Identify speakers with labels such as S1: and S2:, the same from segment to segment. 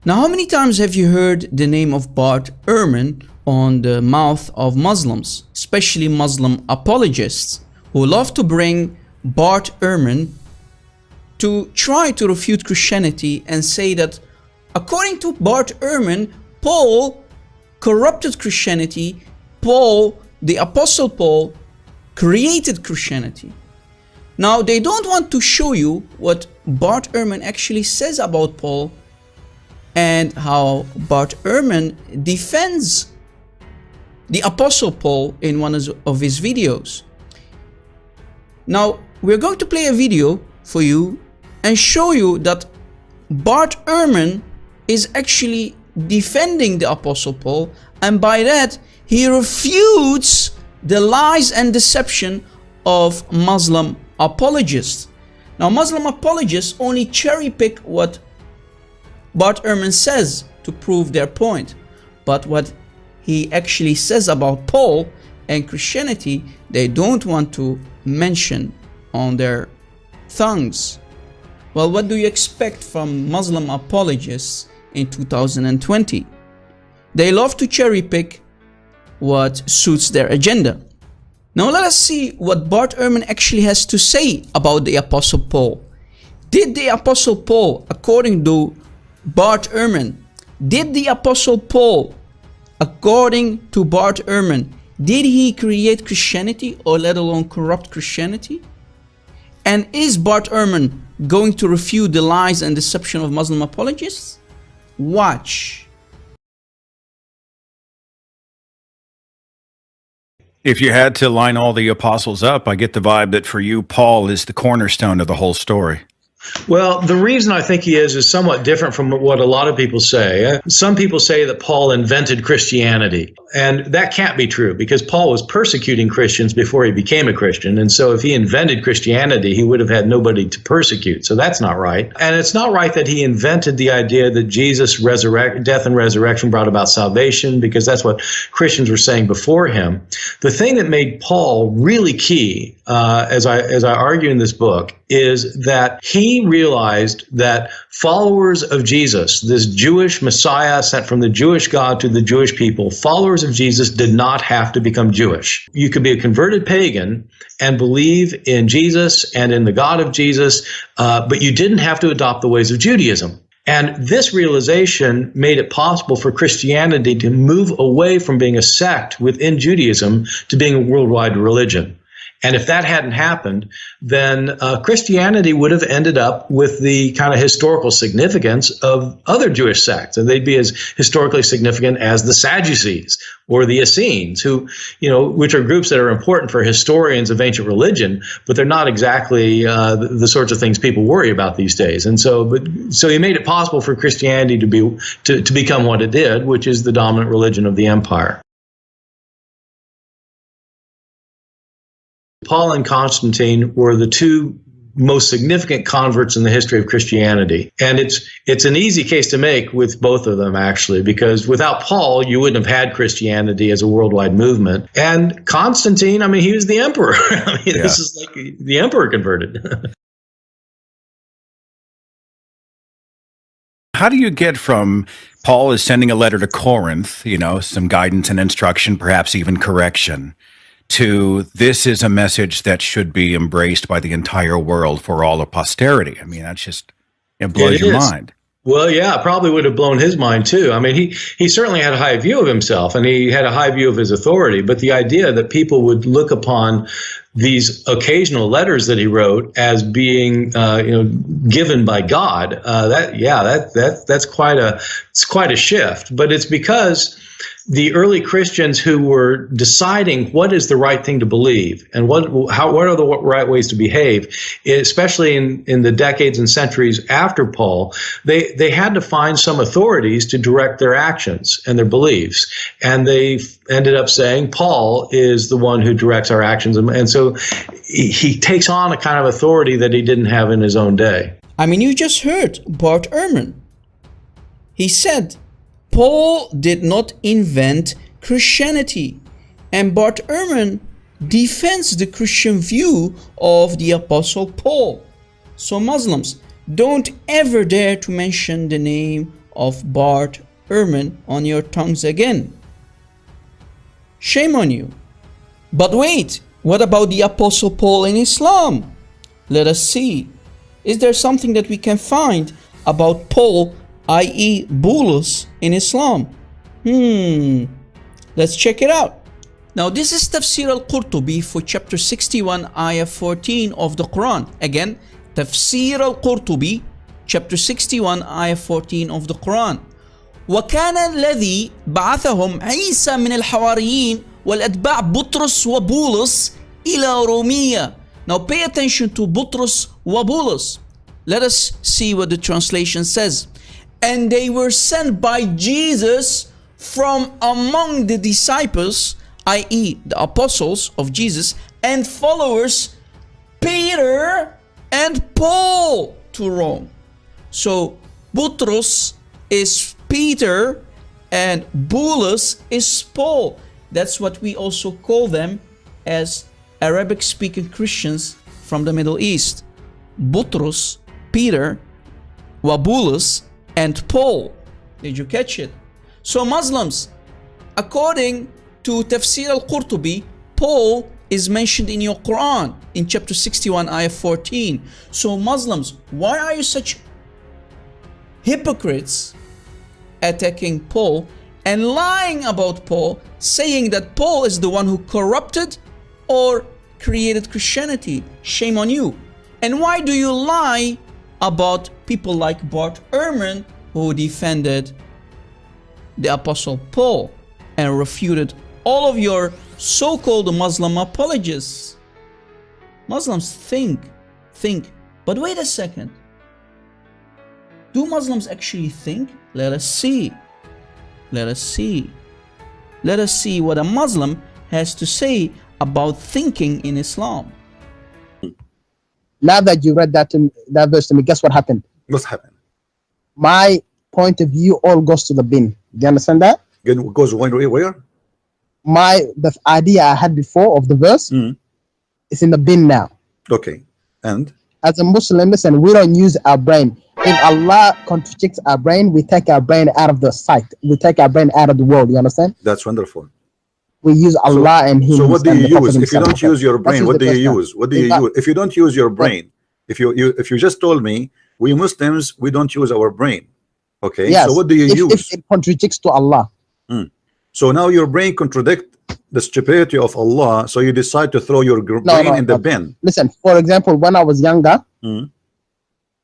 S1: Now, how many times have you heard the name of Bart Erhman on the mouth of Muslims, especially Muslim apologists, who love to bring Bart Erhman to try to refute Christianity and say that according to Bart Erhman, Paul corrupted Christianity, the Apostle Paul, created Christianity. Now, they don't want to show you what Bart Erhman actually says about Paul and how Bart Erhman defends the Apostle Paul in one of his videos. Now, we're going to play a video for you and show you that Bart Erhman is actually defending the Apostle Paul, and by that he refutes the lies and deception of Muslim apologists. Now, Muslim apologists only cherry pick what Bart Erhman says to prove their point, but what he actually says about Paul and Christianity, they don't want to mention on their tongues. Well, what do you expect from Muslim apologists in 2020? They love to cherry pick what suits their agenda. Now let us see what Bart Erhman actually has to say about the Apostle Paul. Did the Apostle Paul, according to Bart Erhman, did the Apostle Paul, according to Bart Erhman, did he create Christianity, or let alone corrupt Christianity? And is Bart Erhman going to refute the lies and deception of Muslim apologists? Watch.
S2: If you had to line all the apostles up, I get the vibe that for you, Paul is the cornerstone of the whole story.
S3: Well, the reason I think he is somewhat different from what a lot of people say. Some people say that Paul invented Christianity, and that can't be true because Paul was persecuting Christians before he became a Christian. And so if he invented Christianity, he would have had nobody to persecute. So that's not right. And it's not right that he invented the idea that Jesus' death and resurrection brought about salvation, because that's what Christians were saying before him. The thing that made Paul really key, as I argue in this book, is that he realized that followers of Jesus, this Jewish Messiah sent from the Jewish God to the Jewish people, followers of Jesus did not have to become Jewish. You could be a converted pagan and believe in Jesus and in the God of Jesus, but you didn't have to adopt the ways of Judaism. And this realization made it possible for Christianity to move away from being a sect within Judaism to being a worldwide religion. And if that hadn't happened, then Christianity would have ended up with the kind of historical significance of other Jewish sects. And they'd be as historically significant as the Sadducees or the Essenes, which are groups that are important for historians of ancient religion, but they're not exactly the sorts of things people worry about these days. And so he made it possible for Christianity to become what it did, which is the dominant religion of the empire. Paul and Constantine were the two most significant converts in the history of Christianity. And it's an easy case to make with both of them, actually, because without Paul, you wouldn't have had Christianity as a worldwide movement. And Constantine, he was the emperor. This is like the emperor converted.
S2: How do you get from Paul is sending a letter to Corinth, some guidance and instruction, perhaps even correction, to this is a message that should be embraced by the entire world for all of posterity? That just, it blows your mind.
S3: Well, yeah, it probably would have blown his mind too. He certainly had a high view of himself and he had a high view of his authority, but the idea that people would look upon these occasional letters that he wrote as being, given by God, that's quite a shift. But it's because the early Christians who were deciding what is the right thing to believe and what are the right ways to behave, especially in the decades and centuries after Paul, they had to find some authorities to direct their actions and their beliefs. And they ended up saying Paul is the one who directs our actions. And so he takes on a kind of authority that he didn't have in his own day.
S1: You just heard Bart Erhman. He said, Paul did not invent Christianity, and Bart Erhman defends the Christian view of the Apostle Paul. So Muslims, don't ever dare to mention the name of Bart Erhman on your tongues again. Shame on you. But wait, what about the Apostle Paul in Islam? Let us see. Is there something that we can find about Paul, i.e. Bulus, in Islam? Let's check it out. Now this is Tafsir al-Qurtubi for chapter 61, ayah 14 of the Quran. Again, Tafsir al-Qurtubi, chapter 61, ayah 14 of the Quran. وكان الذي بعثهم عيسى من الحواريين والأتباع بطرس وبولس إلى رومية. Now pay attention to Butros wa Bulus. Let us see what the translation says. And they were sent by Jesus from among the disciples, i.e. the apostles of Jesus, and followers, Peter and Paul, to Rome. So Butros is Peter and Bulus is Paul. That's what we also call them as Arabic-speaking Christians from the Middle East. Butros, Peter, Wabulus, and Paul. Did you catch it? So Muslims, according to Tafsir al-Qurtubi, Paul is mentioned in your Quran in chapter 61, ayah 14. So Muslims, why are you such hypocrites attacking Paul and lying about Paul, saying that Paul is the one who corrupted or created Christianity? Shame on you. And why do you lie about people like Bart Erhman, who defended the Apostle Paul and refuted all of your so-called Muslim apologists? Muslims think, but wait a second. Do Muslims actually think? Let us see. Let us see. Let us see what a Muslim has to say about thinking in Islam.
S4: Now that you read that verse to me, guess what happened?
S5: What's happened?
S4: My point of view all goes to the bin. Do you understand that?
S5: Again, goes where?
S4: The idea I had before of the verse is in the bin now.
S5: Okay. And?
S4: As a Muslim, listen, we don't use our brain. If Allah contradicts our brain, we take our brain out of the sight. We take our brain out of the world. You understand?
S5: That's wonderful.
S4: We use Allah and Him.
S5: So what do you use? If you don't use your brain, what do you use? What do you use? If you don't use your brain, if you just told me, we Muslims, we don't use our brain. Okay.
S4: Yes.
S5: So what do you use?
S4: If it contradicts to Allah.
S5: So now your brain contradicts the stupidity of Allah, so you decide to throw your brain in the bin.
S4: Listen, for example, when I was younger,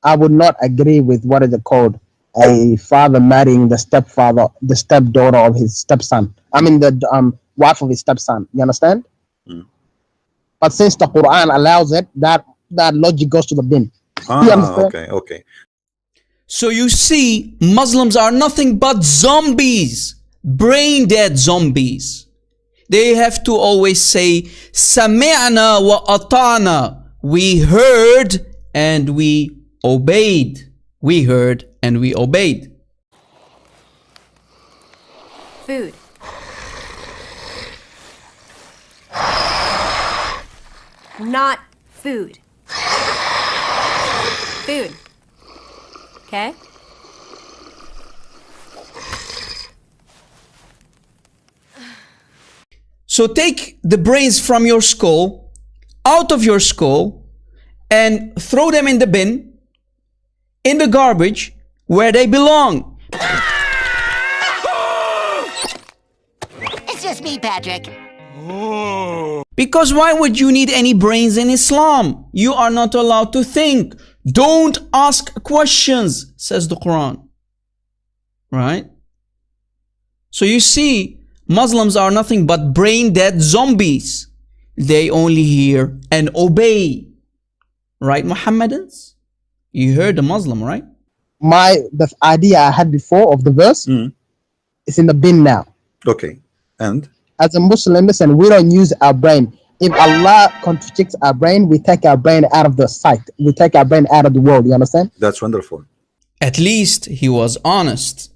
S4: I would not agree with what is it called, a father marrying the stepfather, the stepdaughter of his stepson. I mean the wife of his stepson. You understand? But since the Quran allows it, that logic goes to the bin. You understand?
S5: Okay.
S1: So you see, Muslims are nothing but zombies, brain dead zombies. They have to always say, Sami'na wa ata'na. We heard and we obeyed. We heard and we obeyed.
S6: Food. Not food. Food. Okay?
S1: So take the brains from your skull, out of your skull, and throw them in the bin, in the garbage, where they belong.
S7: It's just me, Patrick.
S1: Because why would you need any brains in Islam? You are not allowed to think. Don't ask questions, says the Quran. Right? So you see, Muslims are nothing but brain dead zombies. They only hear and obey. Right, Muhammadans? You heard the Muslim, right?
S4: The idea I had before of the verse is in the bin now.
S5: Okay. And?
S4: As a Muslim, listen, we don't use our brain. If Allah contradicts our brain, we take our brain out of the sight. We take our brain out of the world. You understand?
S5: That's wonderful.
S1: At least he was honest.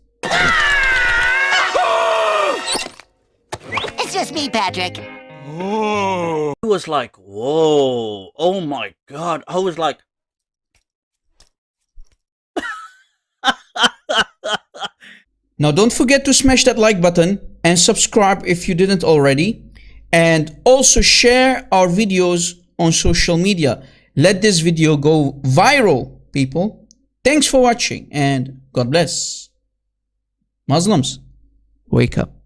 S7: It's just me, Patrick.
S8: I was like, whoa, oh my God. I was like,
S1: Now don't forget to smash that like button and subscribe if you didn't already. And also share our videos on social media. Let this video go viral, people. Thanks for watching and God bless. Muslims, wake up.